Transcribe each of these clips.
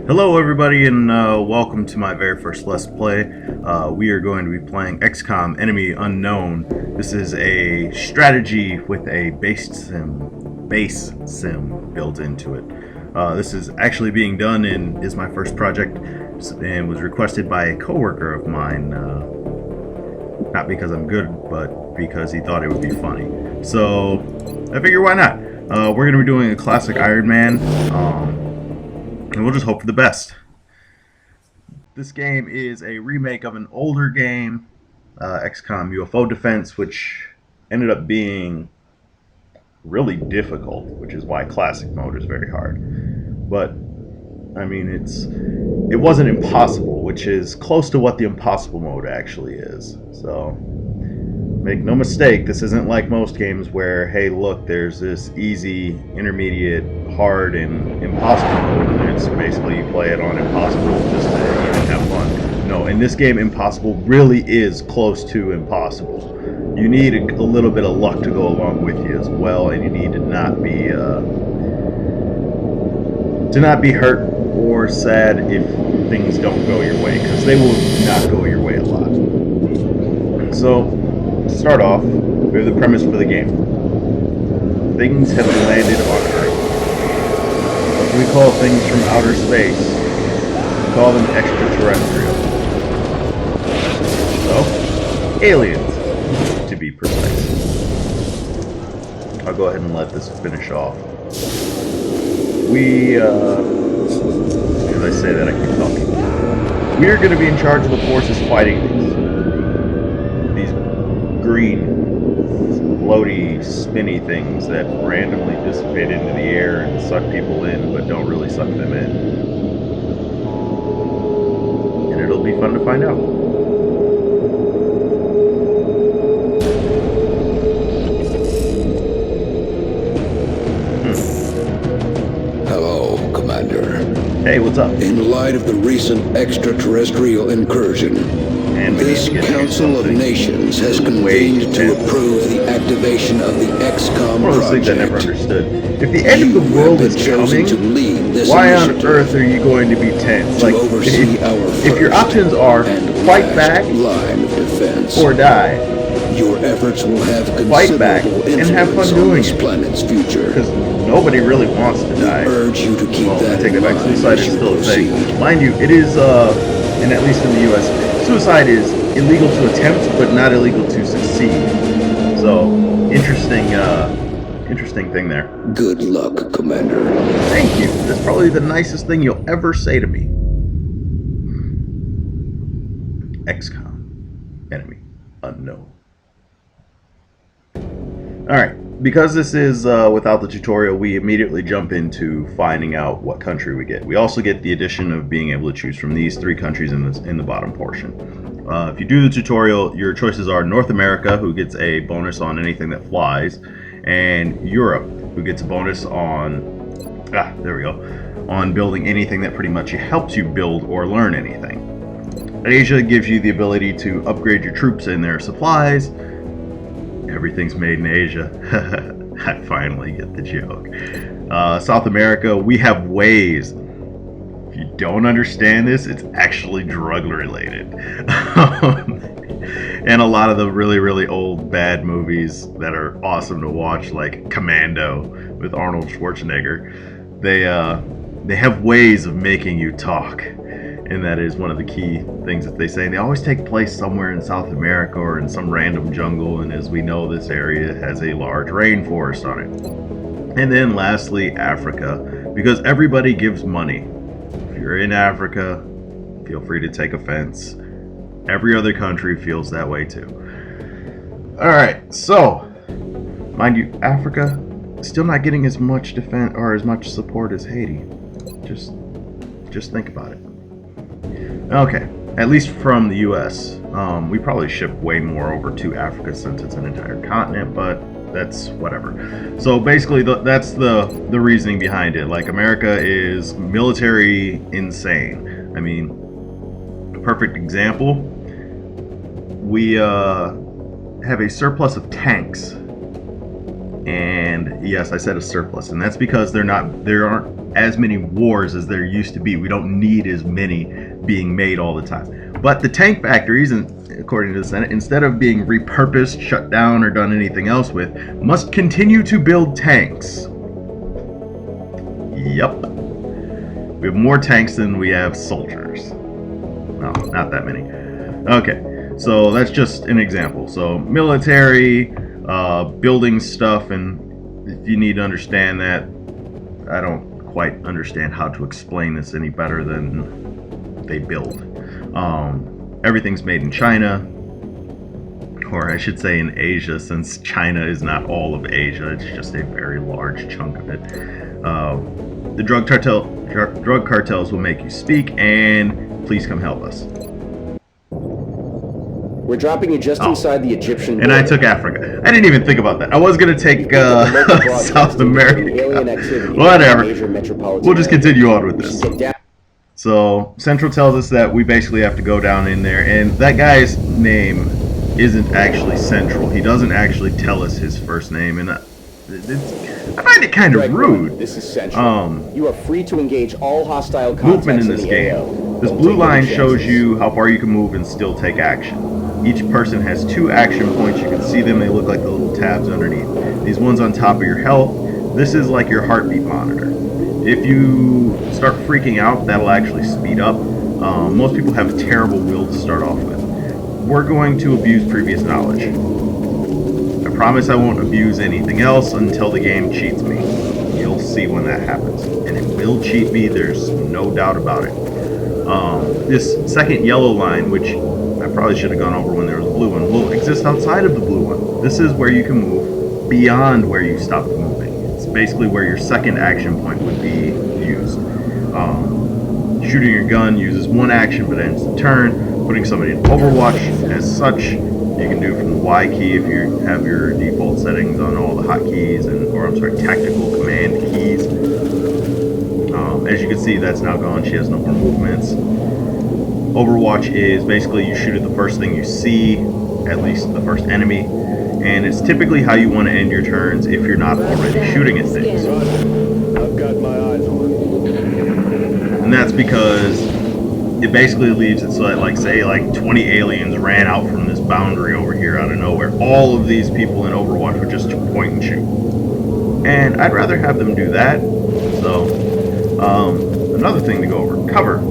Hello, everybody, and welcome to my very first Let's Play. We are going to be playing XCom Enemy Unknown. This is a strategy with a base sim built into it. This is actually being done and is my first project, and was requested by a coworker of mine. Not because I'm good, but because he thought it would be funny. So I figure, why not? We're going to be doing a classic Iron Man. And we'll just hope for the best. This game is a remake of an older game, XCom UFO Defense, which ended up being really difficult, which is why classic mode is very hard. But I mean, it wasn't impossible, which is close to what the impossible mode actually is. So make no mistake, this isn't like most games where, hey, look, there's this easy, intermediate, hard, and impossible mode, and it's basically you play it on impossible just to even have fun. No, in this game, impossible really is close to impossible. You need a little bit of luck to go along with you as well, and you need to not be hurt or sad if things don't go your way, because they will not go your way a lot. So, to start off, we have the premise for the game. Things have landed on Earth. What do we call things from outer space? We call them extraterrestrial. So, aliens, to be precise. I'll go ahead and let this finish off. As I say that, I keep talking. We are going to be in charge of the forces fighting these green, floaty, spinny things that randomly dissipate into the air and suck people in, but don't really suck them in. And it'll be fun to find out. Hello, Commander. Hey, what's up? In light of the recent extraterrestrial incursion, this Council of Nations has convened to approve the activation of the XCom One of those things I never project. understood. If the end of the world is coming, to lead this why on initiative earth are you going to be tense? to oversee our if your first options are and fight last back line of defense, or die, your efforts will have fight back considerable and have fun influence on doing this it. planet's future. Because nobody really wants to die. I urge you to keep Well, I that take in that back. mind Suicide as is you still a thing. proceed. Mind you, it is, and at least in the U.S., suicide is illegal to attempt, but not illegal to succeed. So, interesting thing there. Good luck, Commander. Thank you. That's probably the nicest thing you'll ever say to me. XCOM. Enemy Unknown. Alright, because this is without the tutorial, we immediately jump into finding out what country we get. We also get the addition of being able to choose from these three countries in the bottom portion. If you do the tutorial, your choices are North America, who gets a bonus on anything that flies, and Europe, who gets a bonus on, on building anything that pretty much helps you build or learn anything. Asia gives you the ability to upgrade your troops and their supplies. Everything's made in Asia. I finally get the joke. South America, we have ways. If you don't understand this, it's actually drug related. And a lot of the really, really old bad movies that are awesome to watch, like Commando with Arnold Schwarzenegger, they have ways of making you talk. And that is one of the key things that they say. And they always take place somewhere in South America or in some random jungle, and as we know, this area has a large rainforest on it. And then lastly, Africa, because everybody gives money. If you're in Africa, feel free to take offense. Every other country feels that way too. Alright, so, mind you, Africa still not getting as much defense or as much support as Haiti. Just think about it. Okay, at least from the U.S. We probably ship way more over to Africa since it's an entire continent, but that's whatever. So basically, that's the reasoning behind it. Like, America is military insane. I mean, perfect example. We have a surplus of tanks, and yes, I said a surplus, and that's because there aren't as many wars as there used to be. We don't need as many being made all the time. But the tank factory isn't, according to the Senate, instead of being repurposed, shut down, or done anything else with, must continue to build tanks. Yup. We have more tanks than we have soldiers. No, not that many. Okay, so that's just an example. So military, building stuff, and if you need to understand that, I don't quite understand how to explain this any better than they build. Everything's made in China, or I should say in Asia, since China is not all of Asia, it's just a very large chunk of it. The drug cartels will make you speak, and please come help us. We're dropping you just inside the Egyptian border. And I took Africa. I didn't even think about that. I was going to take South America. Whatever. We'll just continue on with this. So Central tells us that we basically have to go down in there, and that guy's name isn't actually Central. He doesn't actually tell us his first name, and I find it kind of rude. This is Central. You are free to engage all hostile movement in this game. This blue line shows you how far you can move and still take action. Each person has 2 action points. You can see them. They look like the little tabs underneath. These ones on top of your health. This is like your heartbeat monitor. If you start freaking out, that'll actually speed up. Most people have a terrible will to start off with. We're going to abuse previous knowledge. I promise I won't abuse anything else until the game cheats me. You'll see when that happens. And it will cheat me, there's no doubt about it. This second yellow line, which I probably should have gone over when there was a blue one, will exist outside of the blue one. This is where you can move beyond where you stopped moving. It's basically where your second action point would be used. Shooting your gun uses 1 action but ends the turn. Putting somebody in Overwatch as such, you can do from the Y key if you have your default settings on all the hotkeys tactical command keys. As you can see, that's now gone. She has no more movements. Overwatch is basically you shoot at the first thing you see, at least the first enemy, and it's typically how you want to end your turns if you're not already shooting at things. I've got my eyes on it. And that's because it basically leaves it so that, like, say, like 20 aliens ran out from this boundary over here out of nowhere. All of these people in Overwatch would just point and shoot. And I'd rather have them do that. So, another thing to go over, cover.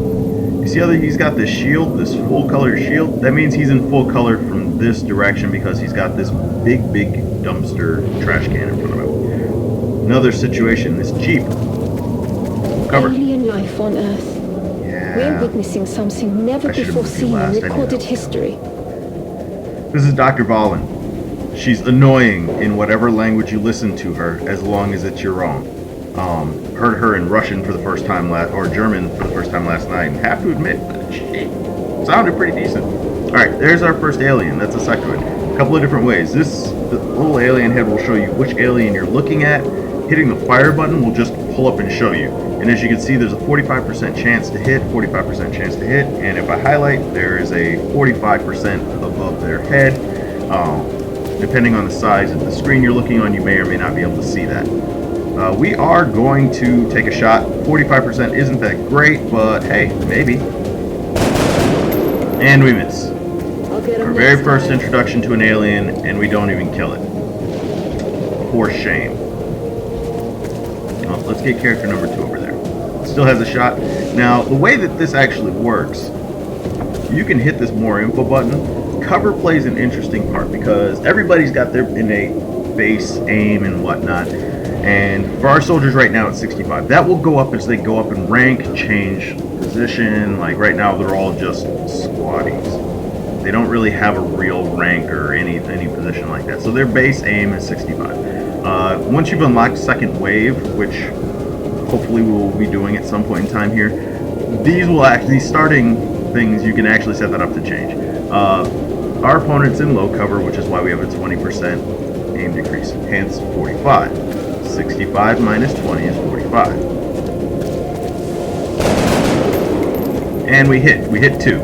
You see how he's got this shield, this full color shield? That means he's in full color from this direction because he's got this big dumpster trash can in front of him. Another situation, this Jeep. Cover. Alien life on Earth. Yeah. We're witnessing something never before seen in recorded history. This is Dr. Valen. She's annoying in whatever language you listen to her, as long as it's your own. Heard her in Russian for the first time or German for the first time last night, and have to admit, she sounded pretty decent. Alright, there's our first alien. That's a sectoid. A couple of different ways. The little alien head will show you which alien you're looking at. Hitting the fire button will just pull up and show you. And as you can see, there's a 45% chance to hit, 45% chance to hit, and if I highlight, there is a 45% above their head. Depending on the size of the screen you're looking on, you may or may not be able to see that. We are going to take a shot. 45% isn't that great, but hey, maybe. And we miss. Our very first introduction to an alien, and we don't even kill it. For shame. Well, let's get character number 2 over there. Still has a shot. Now, the way that this actually works, you can hit this more info button. Cover plays an interesting part because everybody's got their innate base aim and whatnot. And for our soldiers right now, it's 65. That will go up as they go up in rank, change position. Like right now, they're all just squaddies. They don't really have a real rank or any position like that. So their base aim is 65. Once you've unlocked second wave, which hopefully we will be doing at some point in time here, these starting things, you can actually set that up to change. Our opponent's in low cover, which is why we have a 20% aim decrease, hence 45. 65 minus 20 is 45. And we hit 2.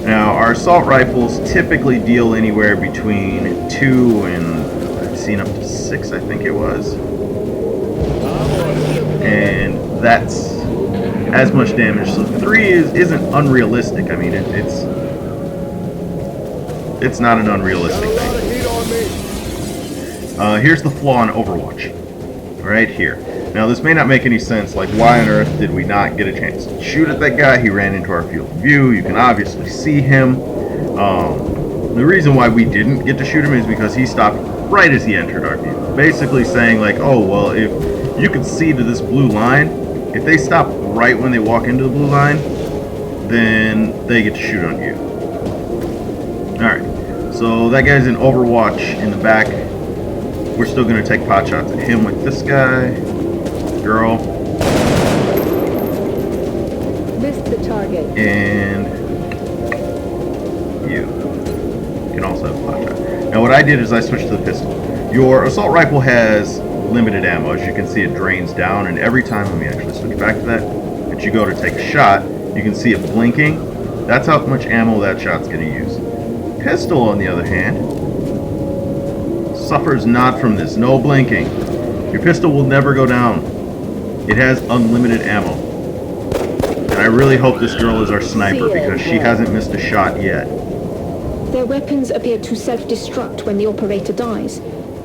Now, our assault rifles typically deal anywhere between 2 and, I've seen up to 6, I think it was. and that's as much damage. So 3 isn't unrealistic. I mean, it's not an unrealistic thing. Here's the flaw in Overwatch, right here. Now, this may not make any sense. Like, why on earth did we not get a chance to shoot at that guy? He ran into our field of view. You can obviously see him. The reason why we didn't get to shoot him is because he stopped right as he entered our view. Basically saying, like, oh, well, if you could see to this blue line, if they stop right when they walk into the blue line, then they get to shoot on you. Alright, so that guy's in Overwatch in the back. We're still going to take pot shots at him with this guy. Girl. Missed the target. And you can also have a pot shot. Now what I did is I switched to the pistol. Your assault rifle has limited ammo. As you can see, it drains down, and every time, let me actually switch back to that you go to take a shot, you can see it blinking. That's how much ammo that shot's going to use. Pistol, on the other hand, suffers not from this. No blinking. Your pistol will never go down. It has unlimited ammo. And I really hope this girl is our sniper because she hasn't missed a shot yet. Their weapons appear to self-destruct when the operator dies.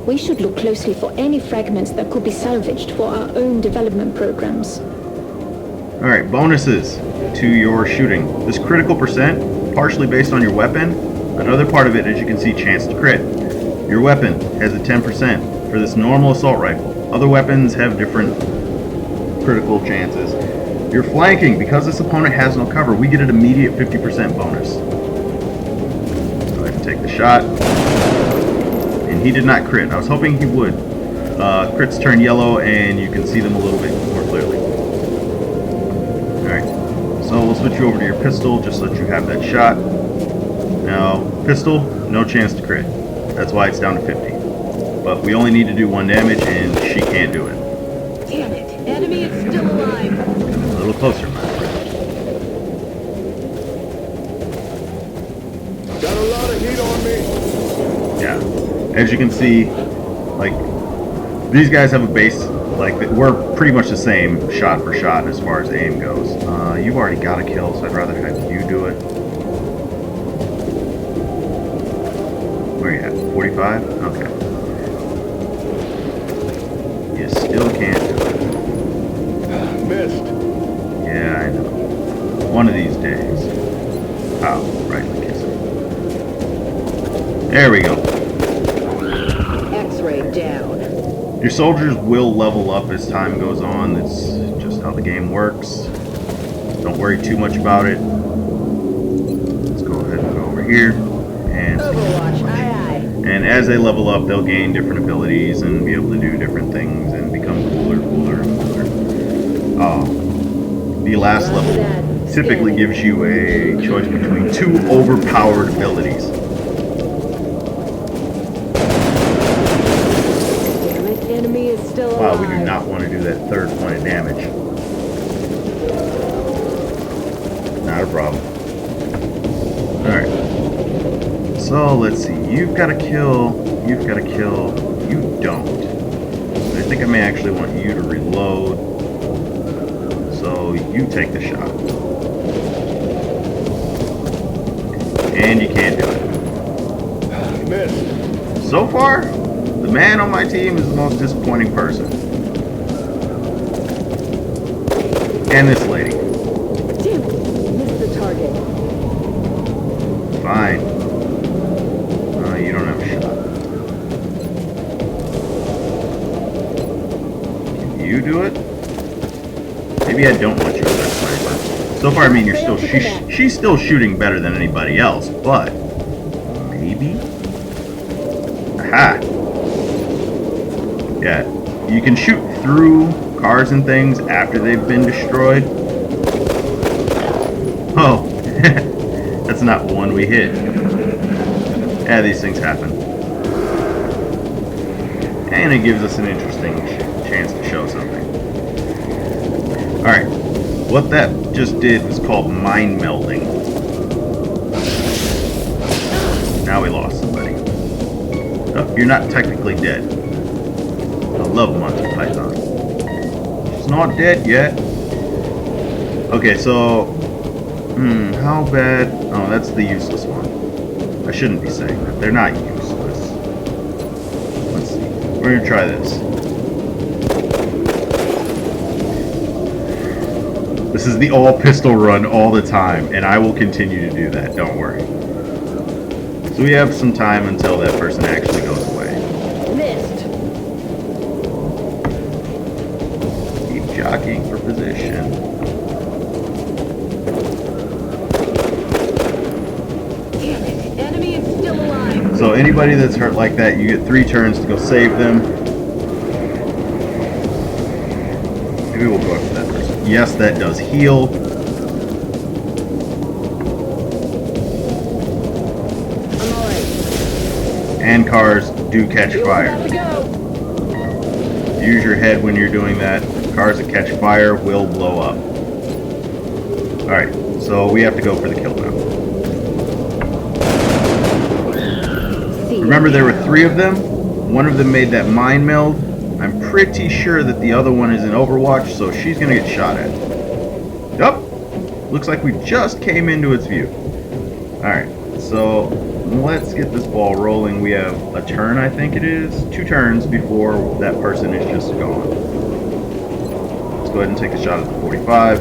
We should look closely for any fragments that could be salvaged for our own development programs. Alright, bonuses to your shooting. This critical percent, partially based on your weapon. Another part of it, as you can see, chance to crit. Your weapon has a 10% for this normal assault rifle. Other weapons have different critical chances. Your flanking, because this opponent has no cover, we get an immediate 50% bonus. Go ahead and take the shot. And he did not crit. I was hoping he would. Crits turn yellow and you can see them a little bit more clearly. Alright, so we'll switch you over to your pistol just so that you have that shot. Now, pistol, no chance to crit. That's why it's down to 50. But we only need to do 1 damage and she can't do it. Damn it, enemy is still alive. A little closer, my friend. Got a lot of heat on me. Yeah. As you can see, like, these guys have a base, like, we're pretty much the same shot for shot as far as aim goes. You've already got a kill, so I'd rather have you do it. Where are you at? 45? Okay. You still can't do it. Missed. Yeah, I know. One of these days. Oh, right in the kisser. There we go. X-ray down. Your soldiers will level up as time goes on. That's just how the game works. Don't worry too much about it. Let's go ahead and go over here. And Overwatch, aye aye. And as they level up, they'll gain different abilities and be able to do different things and become cooler and cooler. The last level typically gives you a choice between 2 overpowered abilities. Damn it, enemy is still alive. Wow, we do not want to do that 3rd point of damage. Not a problem. Alright. So, let's see. You've got a kill. You've got a kill. You don't. I think I may actually want you to reload. So, you take the shot. And you can't do it. Missed. So far, the man on my team is the most disappointing person. And this lady. Damn it, missed the target. Fine. You don't have a shot. Can you do it? Maybe I don't want you as that sniper. So far, I mean, she's still shooting better than anybody else, but maybe? Aha! Yeah, you can shoot through cars and things after they've been destroyed. Oh, that's not one we hit. Yeah, these things happen. And it gives us an interesting chance to show something. Alright, what that just did was called mind melding. Now we lost somebody. Oh, you're not technically dead. I love Monty Python. She's not dead yet. Okay, so... how bad... Oh, that's the useless one. I shouldn't be saying that. They're not useless. Let's see. We're gonna try this. This is the all-pistol run all the time, and I will continue to do that. Don't worry. So we have some time until that person actually goes away. Missed. Keep jockeying for position. Damn it. Enemy is still alive. So anybody that's hurt like that, you get 3 turns to go save them. Maybe we'll go after that person. Yes, that does heal. I'm alright. And cars do catch fire. About to go. Use your head when you're doing that. Cars that catch fire will blow up. Alright, so we have to go for the kill now. Remember, there were 3 of them. One of them made that mind meld. I'm pretty sure that the other one is in Overwatch, so she's gonna get shot at. Yup. Looks like we just came into its view. Alright, so let's get this ball rolling. We have a turn, I think it is. 2 turns before that person is just gone. Let's go ahead and take a shot at the 45.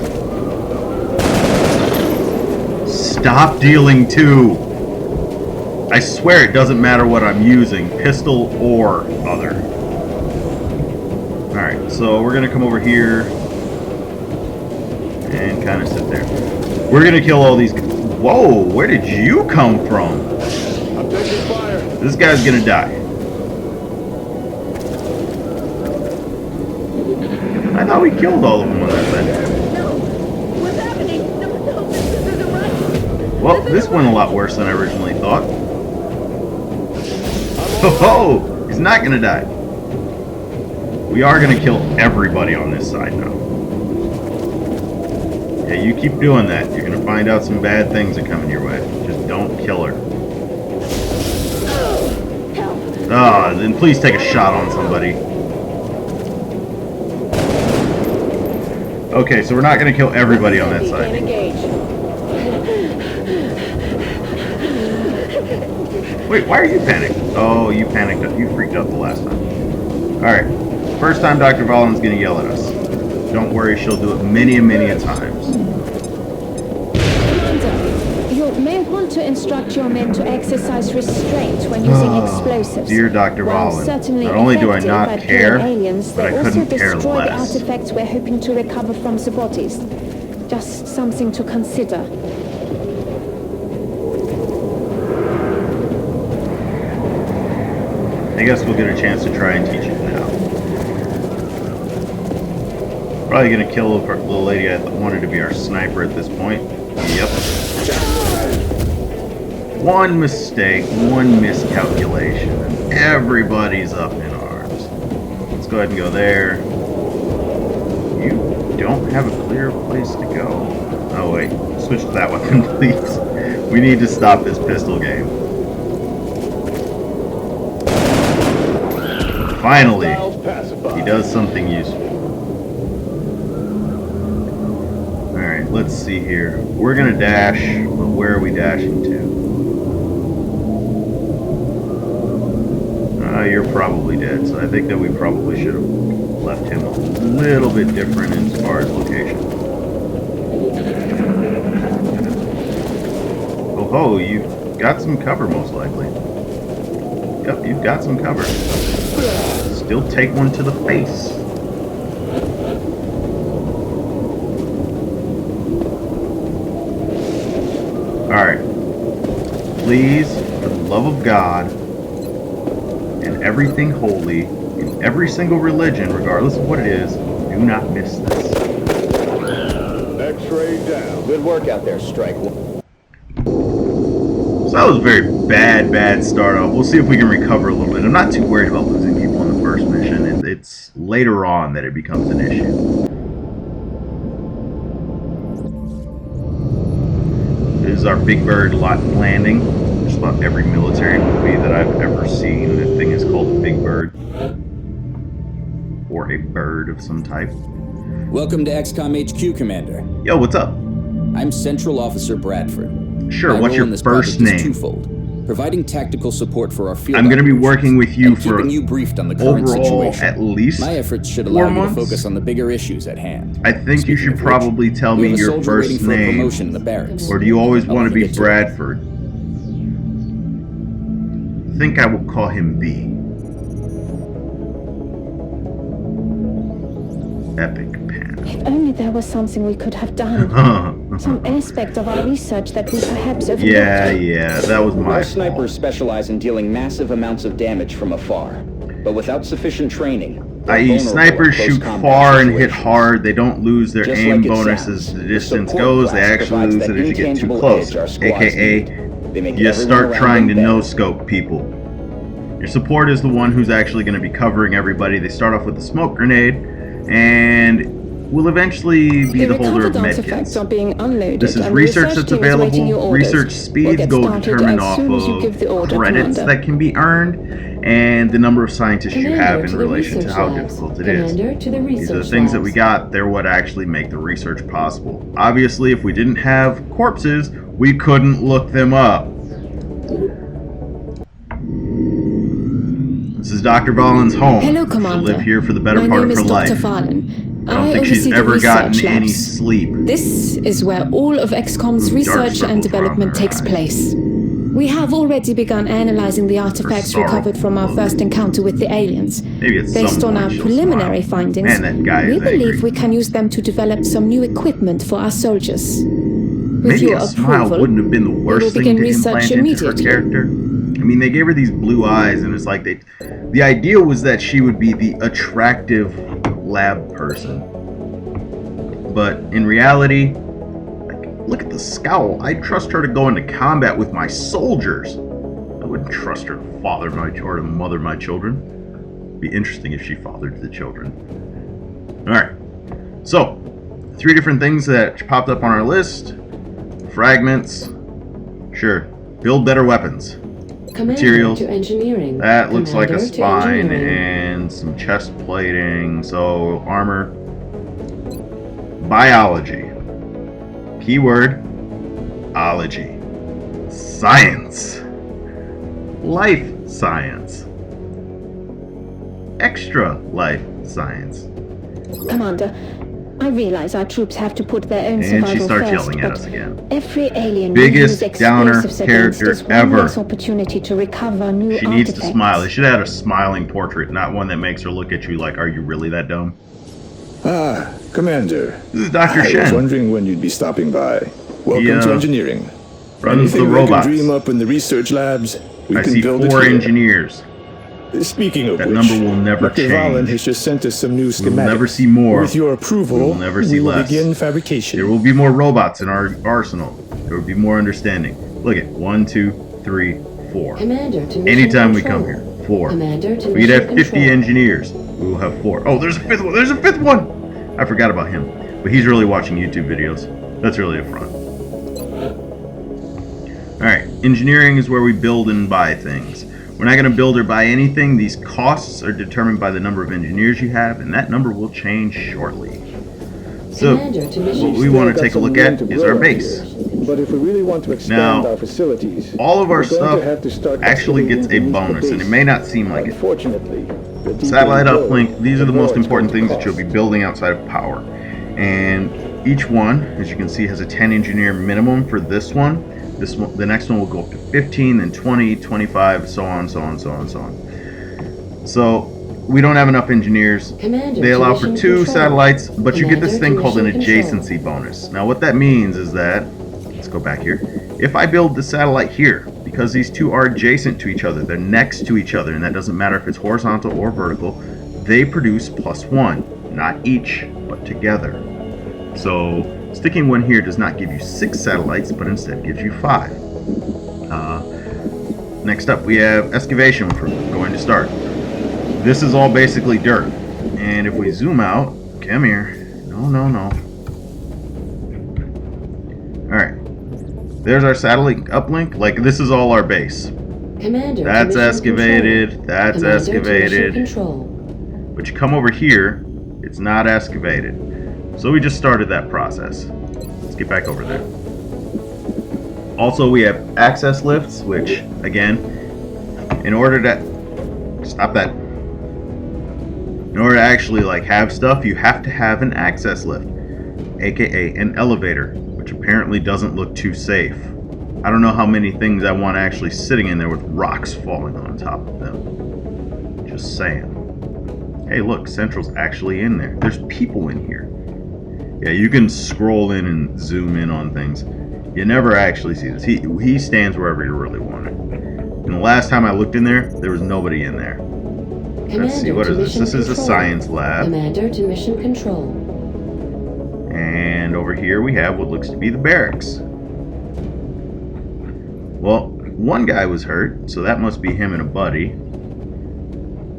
Stop dealing 2! I swear it doesn't matter what I'm using, pistol or other. Alright, so we're going to come over here and kind of sit there. We're going to kill all these... Whoa, where did you come from? I'm taking fire. This guy's going to die. I thought we killed all of them on that side. No. What's happening? No, this isn't right. Well, this went a lot worse than I originally thought. Ho-ho! He's not going to die. We are going to kill everybody on this side now. Yeah, you keep doing that. You're going to find out some bad things are coming your way. Just don't kill her. Ah, then please take a shot on somebody. Okay, so we're not going to kill everybody on that side. Wait, why are you panicked? Oh, you panicked. You freaked out the last time. Alright. First time Dr. Valen's going to yell at us. Don't worry, she'll do it many and many a times. Commander, you may want to instruct your men to exercise restraint when using explosives. Dear Dr. While Valen, certainly not only do I effective not at care, killing aliens, but I they also couldn't care destroy the less. artifacts we're hoping to recover from the bodies. Just something to consider. I guess we'll get a chance to try and teach it now. Probably gonna kill the little lady I wanted to be our sniper at this point. Yep. One mistake, one miscalculation, and everybody's up in arms. Let's go ahead and go there. You don't have a clear place to go. Oh wait, switch to that weapon, please. We need to stop this pistol game. Finally, he does something useful. Alright, let's see here. We're gonna dash, but where are we dashing to? You're probably dead, so I think that we probably should have left him a little bit different as far as location. Oh ho, you've got some cover most likely. Yep, you've got some cover. Still take one to the face. Alright. Please, for the love of God, and everything holy, in every single religion, regardless of what it is, do not miss this. X-ray down. Good work out there, Strike. So that was a very bad start off. We'll see if we can recover a little bit. I'm not too worried about losing people in the first mission. It's later on that it becomes an issue. This is our Big Bird landing. Just about every military movie that I've ever seen, the thing is called a Big Bird. Or a bird of some type. Welcome to XCom HQ, Commander. Yo, what's up? I'm Central Officer Bradford. Sure, My what's role your in this first project is name? twofold. Providing tactical support for our field I'm going to be operations working with you and for keeping you briefed on the current overall situation. at least My efforts should 4 allow you to months? focus on the bigger issues at hand. I think you Speaking should of which, probably tell we me have a your soldier waiting first for a name. promotion in the barracks. Or do you always I'll want to let you be get to it. Bradford? I think I will call him B. Epic Pan. If only there was something we could have done. Some aspect of our research that we perhaps overlooked. Yeah, that was my Most snipers fault. specialize in dealing massive amounts of damage from afar, but without sufficient training, they're I.e. vulnerable snipers in close shoot combat far and hit situations. hard. They don't lose their Just aim like it bonuses sounds, the the distance support goes. They class actually provides lose that it if you get too intangible close. edge our squads AKA, need. They make you everyone start around trying to them better. no-scope people. Your support is the one who's actually going to be covering everybody. They start off with a smoke grenade and will eventually be the holder of recovered artifacts are medkits. being unloaded. This is and the research that's team is waiting your available. orders. Research We'll speeds get go started determined as off soon as you give the of order, credits Commander. that can be earned and the number of scientists you Commander have in to the relation to research how labs. difficult it is. Commander to the These are the research things that labs. we got. They're what actually make the research possible. Obviously, if we didn't have corpses, we couldn't look them up. This is Dr. Valen's home. Hello, She'll Commander. live here for the better My part name of her is life. Dr. Valen. I don't think she's oversee the ever gotten research any labs. sleep. This is where all of XCOM's Dark research and circles development around her takes eyes. place. We have already begun analyzing the artifacts sorrowful recovered from our look. first encounter with the aliens. Maybe at Based some on our point she'll preliminary smile. findings, Man, that guy we is believe angry. we can use them to develop some new equipment for our soldiers. With Maybe your a smile approval, wouldn't have been the we will worst thing begin to research implant into her immediately. character. I mean, they gave her these blue eyes, and it's like the idea was that she would be the attractive lab person. But in reality, like, look at the scowl. I'd trust her to go into combat with my soldiers. I wouldn't trust her to father my or to mother my children. It'd be interesting if she fathered the children. Alright. So, 3 different things that popped up on our list. Fragments. Sure. Build better weapons. Commander Materials. to engineering. That looks like a Commander to spine engineering. and some chest plating. So, armor. Biology. Keyword. Ology. Science. Life science. Extra life science. Commander, I realize our troops have to put their own And survival she starts first, yelling at but us again. every alien Biggest we use downer explosives character against is one ever. less opportunity to recover new She needs to artifacts. smile. They should have had a smiling portrait, not one that makes her look at you like, are you really that dumb? Ah, Commander. This is Dr. I was Shen. wondering when you'd be stopping by. Welcome He, to engineering. Runs the Anything we robots. can dream up in the research labs, we I can see build 4 it here. engineers. Speaking of That which, number will never Dr. change. Valen has just sent us some new schematics. We will never see more. With your approval, We will never see we will less. begin fabrication. There will be more robots in our arsenal. There will be more understanding. Look at 1, 2, 3, 4. Commander to mission Anytime we control. come here, 4. Commander to We could mission have 50 control. engineers. We will have 4. Oh, there's a 5th one. There's a 5th one. I forgot about him. But he's really watching YouTube videos. That's really a front. Alright, engineering is where we build and buy things. We're not going to build or buy anything. These costs are determined by the number of engineers you have, and that number will change shortly. So, Commander to mission what we want to take a look at is our base. But if we really want to expand Now, our facilities, all of our we're going stuff to have to start actually gets a excavating bonus, the and it base. may not seem like it. Unfortunately, the deeper Satellite we go, uplink, these are the most more it's important going things to that you'll be cost. building outside of power. And each one, as you can see, has a 10 engineer minimum for this one. This one, the next one will go up to 15, then 20, 25, so on, so on, so on, so on. So we don't have enough engineers. Commander They to allow for mission 2 control. satellites, but you get this Commander thing to called an mission control. adjacency bonus. Now what that means is that, let's go back here. If I build the satellite here, because these 2 are adjacent to each other, they're next to each other, and that doesn't matter if it's horizontal or vertical, they produce +1. Not each, but together. So sticking one here does not give you 6 satellites, but instead gives you 5. Next up we have excavation, which we're going to start. This is all basically dirt. And if we zoom out, come here. No. Alright. There's our satellite uplink. Like, this is all our base. Commander to That's mission excavated. control. That's Commander to mission excavated. control. But you come over here, it's not excavated. So we just started that process. Let's get back over there. Also, we have access lifts, which, again, in order to... Stop that. In order to actually, like, have stuff, you have to have an access lift, aka an elevator, which apparently doesn't look too safe. I don't know how many things I want actually sitting in there with rocks falling on top of them. Just saying. Hey, look, Central's actually in there. There's people in here. Yeah, you can scroll in and zoom in on things. You never actually see this. He stands wherever you really want it. And the last time I looked in there was nobody in there. Let's see, what is this? This is a science lab. Commander to mission control. And over here we have what looks to be the barracks. Well, one guy was hurt, so that must be him and a buddy.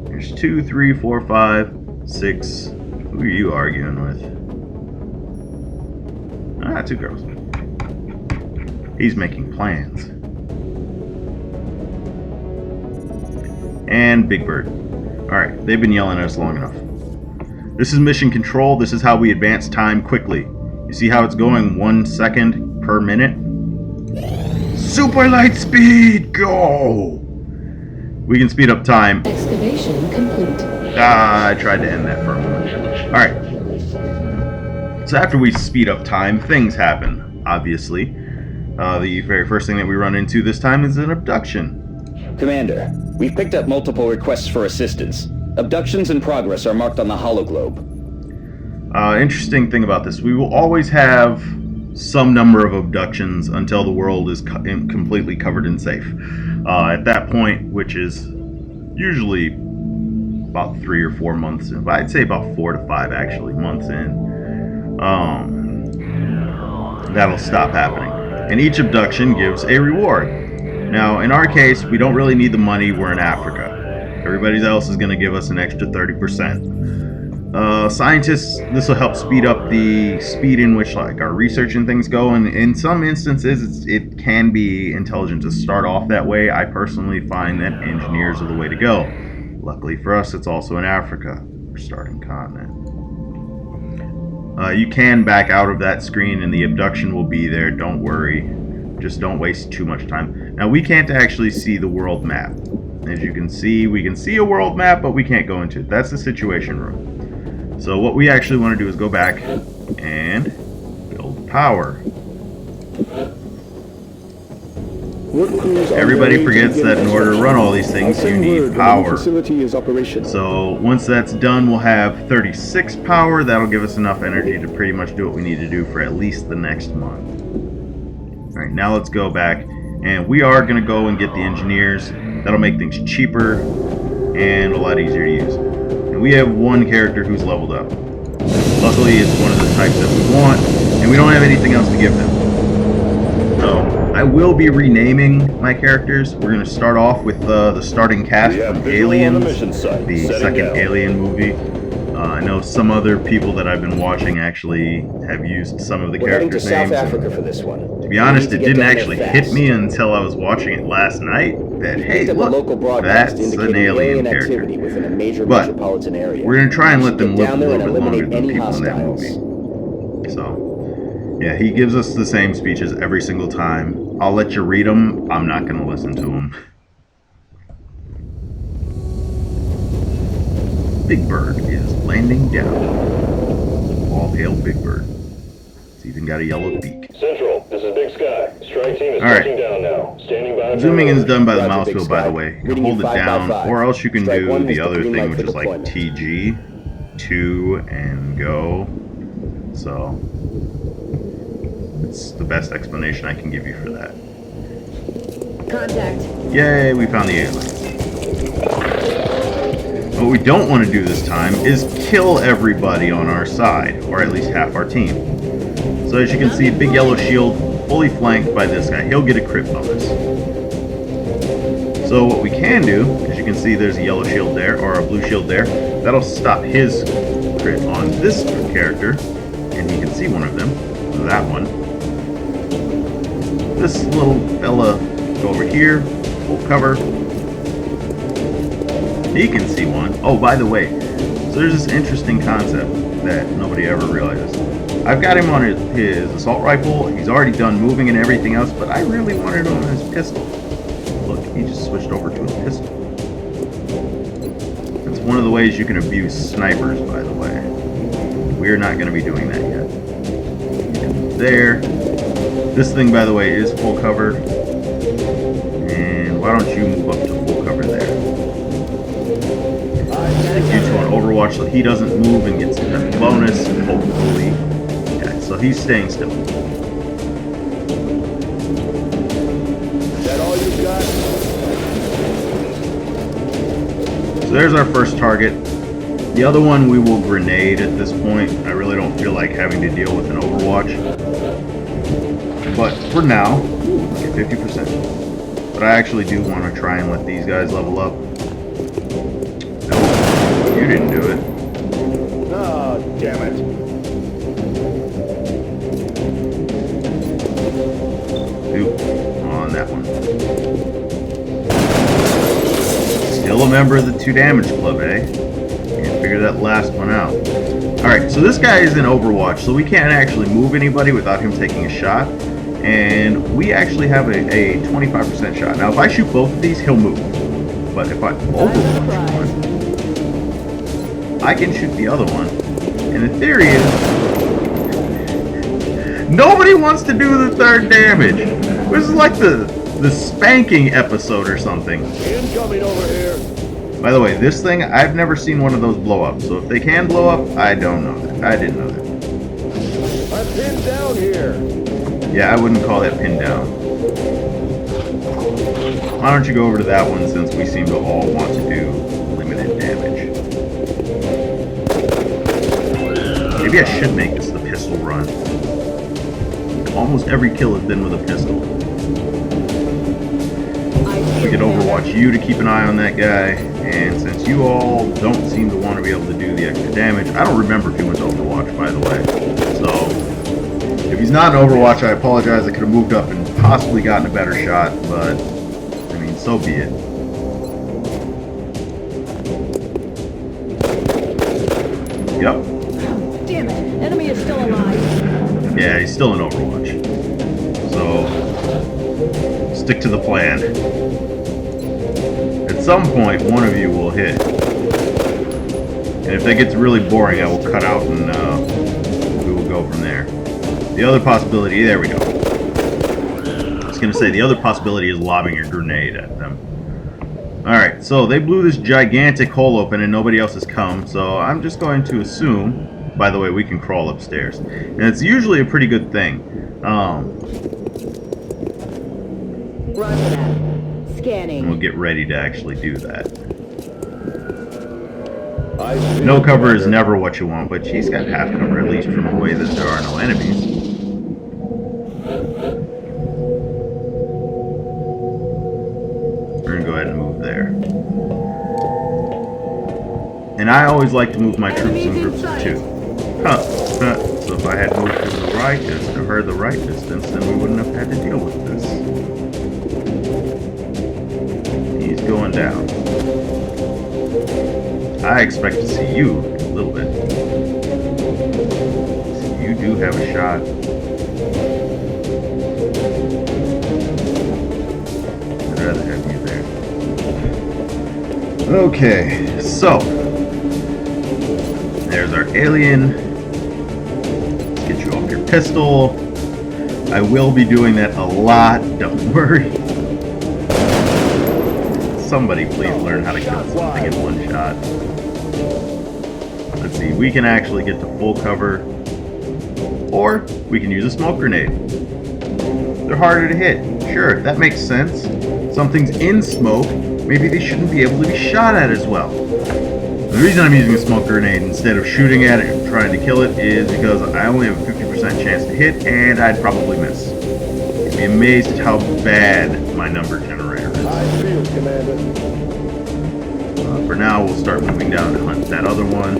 There's 2, 3, 4, 5, 6. Who are you arguing with? Ah, 2 girls. He's making plans. And Big Bird. Alright, they've been yelling at us long enough. This is mission control. This is how we advance time quickly. You see how it's going 1 second per minute? Super light speed, go! We can speed up time. Excavation complete. I tried to end that for a moment. Alright. So after we speed up time, things happen, obviously. The very first thing that we run into this time is an abduction. Commander, we've picked up multiple requests for assistance. Abductions in progress are marked on the hologlobe. Interesting thing about this, we will always have some number of abductions until the world is completely covered and safe. At that point, which is usually about 3 or 4 months in, I'd say about 4 to 5 actually months in, that'll stop happening. And each abduction gives a reward. Now, in our case, we don't really need the money. We're in Africa. Everybody else is going to give us an extra 30%. Scientists, this will help speed up the speed in which like our research and things go, and in some instances it can be intelligent to start off that way. I personally find that engineers are the way to go. Luckily for us, it's also in Africa, our starting continent. You can back out of that screen and the abduction will be there, don't worry. Just don't waste too much time. Now, we can't actually see the world map. As you can see, we can see a world map, but we can't go into it. That's the situation room. So what we actually want to do is go back and build power. Everybody forgets that in order to run all these things, you need power. So once that's done, we'll have 36 power. That'll give us enough energy to pretty much do what we need to do for at least the next month. Alright, now let's go back. And we are going to go and get the engineers. That'll make things cheaper and a lot easier to use. And we have one character who's leveled up. Luckily, it's one of the types that we want, and we don't have anything else to give them. So, I will be renaming my characters. We're going to start off with the starting cast from Aliens, the second Alien movie. I know some other people that I've been watching actually have used some of the characters' names. South Africa for this one. To be honest, it didn't actually hit me until I was watching it last night that, hey, look, that's an alien character. But we're going to try and let them live a little bit longer than people in that movie. So, yeah, he gives us the same speeches every single time. I'll let you read them. I'm not going to listen to them. Big Bird is landing down. All hail Big Bird. It's even got a yellow beak. Central, this is Big Sky. Strike team is touching down now. Standing by. Zooming is done by the mouse wheel, by the way. You can hold it down, or else you can do the other thing, which is like TG, 2, and go. So, it's the best explanation I can give you for that. Contact. Yay, we found the aliens. What we don't want to do this time is kill everybody on our side, or at least half our team. So as you can see, big yellow shield, fully flanked by this guy. He'll get a crit bonus. So what we can do, as you can see, there's a yellow shield there, or a blue shield there. That'll stop his crit on this character, and you can see one of them, that one. This little fella, go over here, full cover. He can see one. Oh, by the way, so there's this interesting concept that nobody ever realizes. I've got him on his assault rifle. He's already done moving and everything else, but I really wanted him on his pistol. Look, he just switched over to his pistol. That's one of the ways you can abuse snipers, by the way. We're not going to be doing that yet. There. This thing, by the way, is full cover. And why don't you move up to full cover there? Stick you to an Overwatch so he doesn't move and gets a bonus, hopefully. Yeah, so he's staying still. Is that all you've got? So there's our first target. The other one we will grenade at this point. I really don't feel like having to deal with an Overwatch. But for now, get 50%. But I actually do want to try and let these guys level up. Nope, you didn't do it. Oh, damn it. Oop, on that one. Still a member of the 2 Damage Club, eh? Can't figure that last one out. Alright, so this guy is in Overwatch, so we can't actually move anybody without him taking a shot. And we actually have a 25% shot. Now, if I shoot both of these, he'll move. But if I Overwatch one, I can shoot the other one. And the theory is, nobody wants to do the 3rd damage. This is like the spanking episode or something. Incoming over here. By the way, this thing, I've never seen one of those blow up. So if they can blow up, I don't know that. I didn't know that. I'm pinned down here. Yeah, I wouldn't call that pinned down. Why don't you go over to that one since we seem to all want to do limited damage. Maybe I should make this the pistol run. Almost every kill has been with a pistol. We could Overwatch you to keep an eye on that guy, and since you all don't seem to want to be able to do the extra damage, I don't remember if he went to Overwatch, by the way. So, if he's not in Overwatch, I apologize. I could have moved up and possibly gotten a better shot, but, I mean, so be it. Yep. Damn it! Enemy is still alive. Yeah, he's still in Overwatch. So, stick to the plan. At some point, one of you will hit. And if that gets really boring, I will cut out and we will go from there. The other possibility, there we go. I was going to say, the other possibility is lobbing a grenade at them. Alright, so they blew this gigantic hole open and nobody else has come, so I'm just going to assume, by the way, we can crawl upstairs. And it's usually a pretty good thing. Roger that. Scanning. And we'll get ready to actually do that. I see. No cover is never what you want, but she's got half cover, at least from the way that there are no enemies. We're going to go ahead and move there. And I always like to move my troops in groups of 2. So if I had moved to the right distance, or the right distance, then we wouldn't have had to deal with this. He's going down. I expect to see you a little bit. You do have a shot. I'd rather have you there. Okay, so there's our alien. Let's get you off your pistol. I will be doing that a lot, don't worry. Somebody please learn how to kill something in one shot. Let's see, we can actually get to full cover, or we can use a smoke grenade. They're harder to hit. Sure, that makes sense. Something's in smoke, maybe they shouldn't be able to be shot at as well. The reason I'm using a smoke grenade instead of shooting at it and trying to kill it is because I only have a 50% chance to hit, and I'd probably miss. You'd be amazed at how bad my number generator is. I feel, Commander. For now, we'll start moving down to hunt that other one.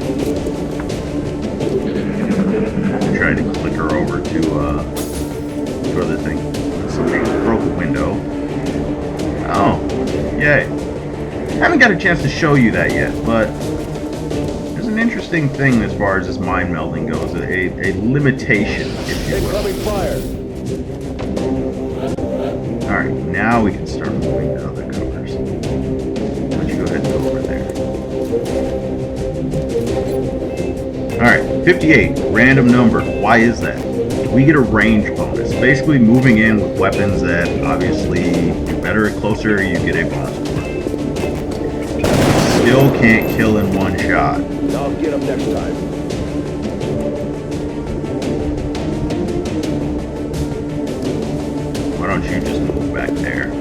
Try to click her over to the other thing. Something broke a window. Oh, yay. I haven't got a chance to show you that yet, but there's an interesting thing as far as this mind melding goes. A limitation, if you will. Incoming fire. Alright, now we can start moving to other covers. Why don't you go ahead and go over there. Alright, 58, random number. Why is that? We get a range bonus. Basically moving in with weapons that obviously you're better at closer, you get a bonus for. Still can't kill in one shot. I'll get him next time. Why don't you just move back there?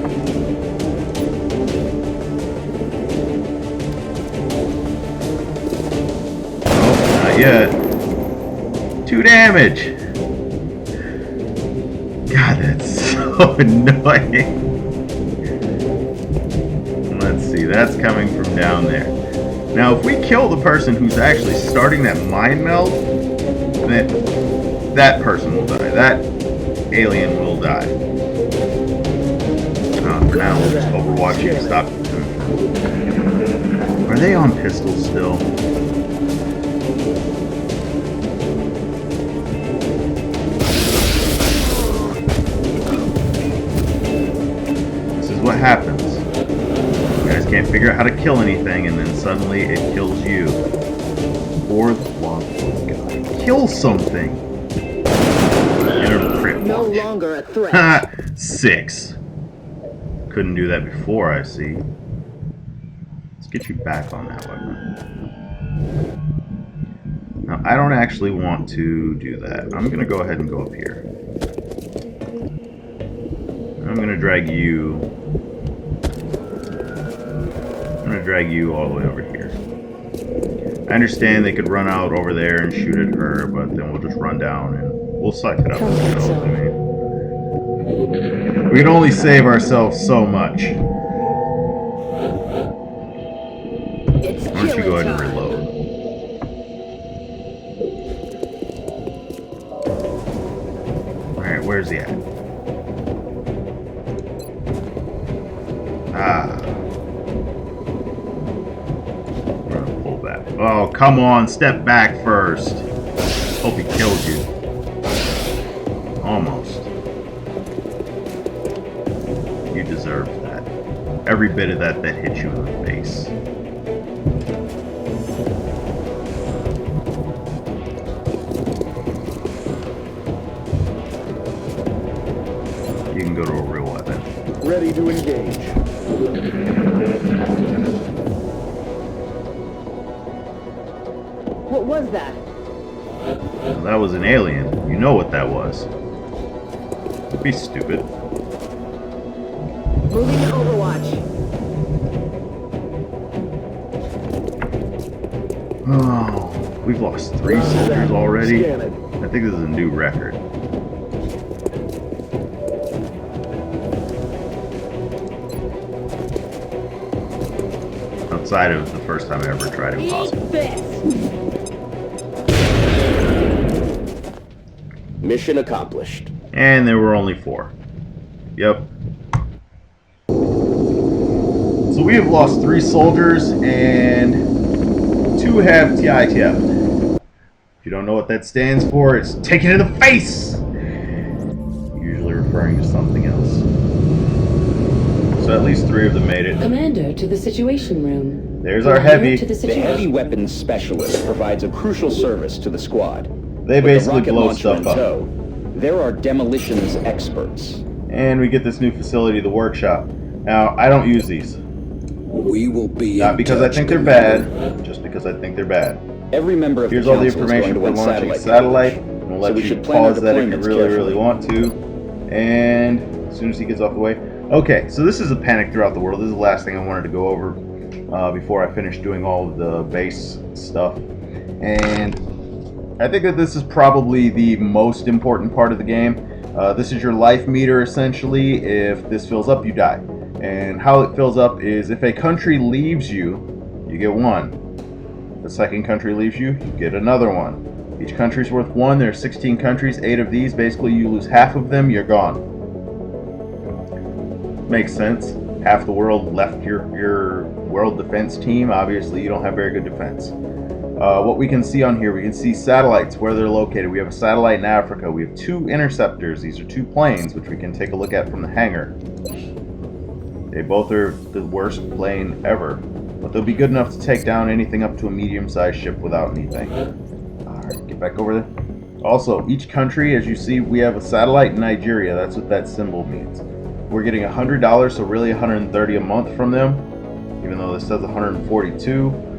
Oh, not yet. 2 damage! God, that's so annoying. Let's see, that's coming from down there. Now, if we kill the person who's actually starting that mind meld, then that person will die. That alien will die. For now, we'll just overwatch you to stop them. Are they on pistols still? This is what happens. You guys can't figure out how to kill anything, and then suddenly it kills you. For the love of God. Kill something! No longer a threat. 6. Couldn't do that before, I see. Let's get you back on that weapon. Now, I don't actually want to do that. I'm going to go ahead and go up here. I'm going to drag you... I'm going to drag you all the way over here. I understand they could run out over there and shoot at her, but then we'll just run down and we'll suck it up ourselves. I mean, we can only save ourselves so much. Why don't you go ahead and reload? Alright, where's he at? We're gonna pull back. Oh, come on, step back first. Hope he killed you. Almost. You deserve that. Every bit of that hit you in the face. You can go to a real weapon. Ready to engage. What was that? Well, that was an alien. You know what that was. Don't be stupid. Moving to Overwatch. Oh, we've lost 3 soldiers already. Scan it. I think this is a new record. Outside of the first time I ever tried Impossible. Eat this. Mission accomplished. And there were only 4. Yep. So we have lost 3 soldiers and 2 have TITF. If you don't know what that stands for, it's taken in the face! Usually referring to something else. So at least 3 of them made it. Commander to the Situation Room. There's our heavy. To the The situation. heavy weapons specialist provides a crucial service to the squad. They With basically the rocket blow launcher stuff in up. tow, there are demolitions experts. And we get this new facility, the workshop. Now, I don't use these. We will be Not in because I touch, think they're Commander. bad, just because I think they're bad. Every member of Here's the all the council is going information to for want launching a satellite satellite. coverage. We'll So let we you should plan our pause that if you deployments really, really carefully. want to. And as soon as he gets off the way. Okay, so this is a panic throughout the world. This is the last thing I wanted to go over before I finish doing all of the base stuff. And I think that this is probably the most important part of the game. This is your life meter, essentially. If this fills up, you die. And how it fills up is if a country leaves you, you get 1. The second country leaves you, you get another 1. Each country's worth 1. There are 16 countries. 8 of these, basically you lose half of them, you're gone. Makes sense. Half the world left your world defense team. Obviously, you don't have very good defense. What we can see on here, we can see satellites, where they're located. We have a satellite in Africa. We have 2 interceptors. These are 2 planes, which we can take a look at from the hangar. They both are the worst plane ever, but they'll be good enough to take down anything up to a medium-sized ship without anything. Alright, get back over there. Also, each country, as you see, we have a satellite in Nigeria. That's what that symbol means. We're getting $100, so really $130 a month from them, even though this says $142.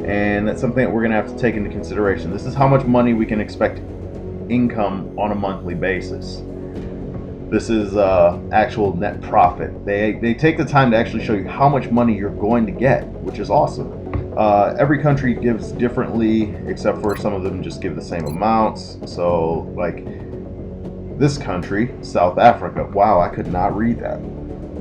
And that's something that we're going to have to take into consideration. This is how much money we can expect income on a monthly basis. This is actual net profit. They take the time to actually show you how much money you're going to get, which is awesome. Every country gives differently, except for some of them just give the same amounts. So, like this country, South Africa, wow, I could not read that,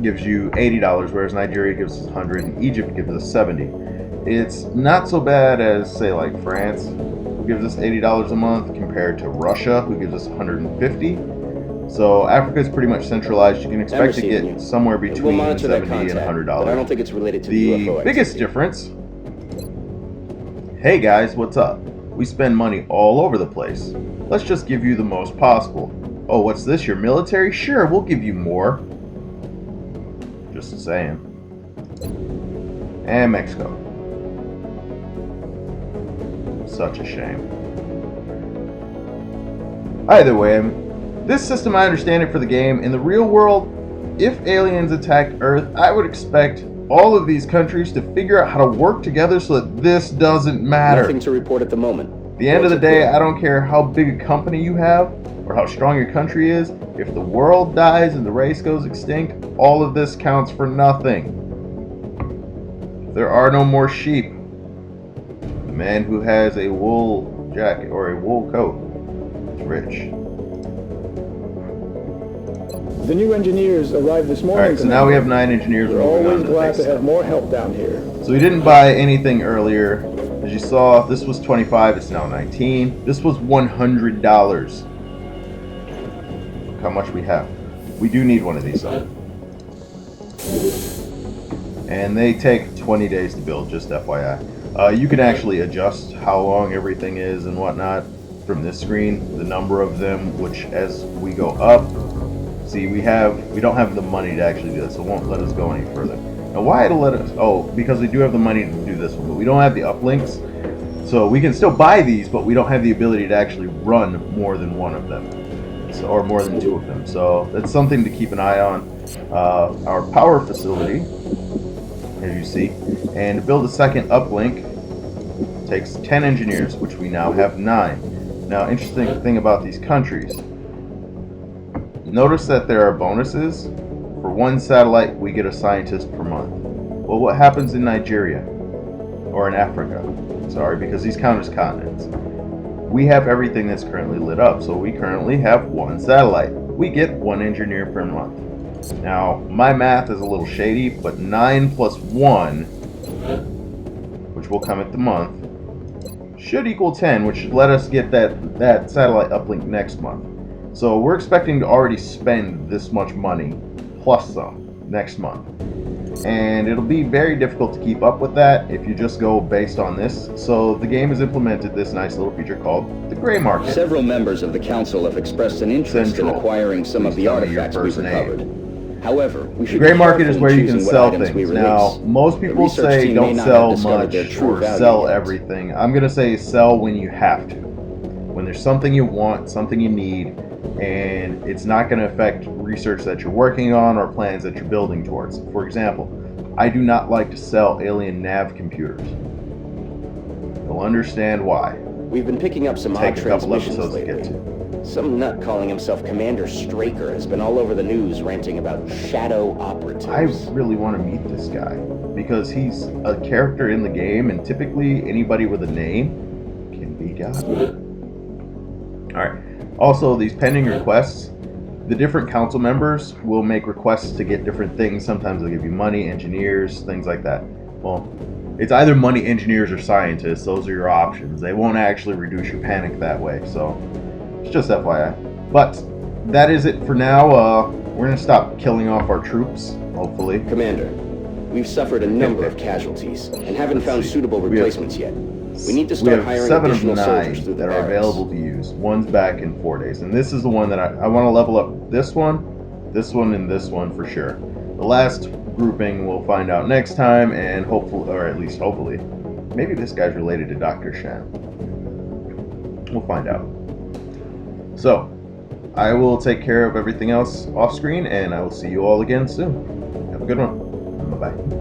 gives you $80, whereas Nigeria gives us $100 and Egypt gives us $70. It's not so bad as, say, like France, who gives us $80 a month, compared to Russia, who gives us $150. So Africa is pretty much centralized. You can expect to get somewhere between $70 and $100. I don't think it's related to the UFO biggest difference. Hey guys, what's up? We spend money all over the place. Let's just give you the most possible. Oh, what's this? Your military? Sure, we'll give you more. Just saying. And Mexico. Such a shame. Either way, this system, I understand it for the game. In the real world, if aliens attacked Earth, I would expect all of these countries to figure out how to work together so that this doesn't matter. Nothing to report at the moment. At the end of the day, I don't care how big a company you have or how strong your country is. If the world dies and the race goes extinct, all of this counts for nothing. There are no more sheep. The man who has a wool jacket or a wool coat is rich. The new engineers arrived this morning. Alright, so now we have 9 engineers. We're always glad to have more help down here. So we didn't buy anything earlier. As you saw, this was $25, it's now $19. This was $100. Look how much we have. We do need one of these though. And they take 20 days to build, just FYI. You can actually adjust how long everything is and whatnot from this screen. The number of them, which as we go up, see, we don't have the money to actually do this, so it won't let us go any further. Now, why it'll let us? Oh, because we do have the money to do this one, but we don't have the uplinks, so we can still buy these, but we don't have the ability to actually run more than one of them, so, or more than 2 of them. So that's something to keep an eye on. Our power facility, as you see, and to build a second uplink takes 10 engineers, which we now have 9. Now, interesting thing about these countries. Notice that there are bonuses. For 1 satellite, we get a scientist per month. Well, what happens in Nigeria? Or in Africa? Sorry, because these count as continents. We have everything that's currently lit up, so we currently have 1 satellite. We get 1 engineer per month. Now, my math is a little shady, but 9 plus 1, which will come at the month, should equal 10, which should let us get that satellite uplink next month. So we're expecting to already spend this much money, plus some, next month. And it'll be very difficult to keep up with that if you just go based on this. So the game has implemented this nice little feature called the gray market. Several members of the council have expressed an interest in acquiring some of the artifacts we've recovered. However, we should the gray market is where you can sell things. Now, most people say don't sell much or sell everything. I'm going to say sell when you have to. When there's something you want, something you need, and it's not going to affect research that you're working on or plans that you're building towards. For example, I do not like to sell alien nav computers. You'll understand why. We've been picking up some odd transmissions lately. Some nut calling himself Commander Straker has been all over the news ranting about shadow operatives. I really want to meet this guy because he's a character in the game, and typically anybody with a name can be got. Alright. Also, these pending requests, the different council members will make requests to get different things. Sometimes they'll give you money, engineers, things like that. Well, it's either money, engineers, or scientists. Those are your options. They won't actually reduce your panic that way, so it's just FYI. But that is it for now. We're going to stop killing off our troops, hopefully. Commander, we've suffered a number of casualties and haven't found suitable replacements yet. We need to we start have hiring 7 of additional 9 soldiers through the that are barracks. available to use. One's back in 4 days, and this is the one that I want to level up. This one, and this one for sure. The last grouping we'll find out next time, and hopefully, or at least hopefully, maybe this guy's related to Dr. Shen. We'll find out. So, I will take care of everything else off screen, and I will see you all again soon. Have a good one. Bye-bye.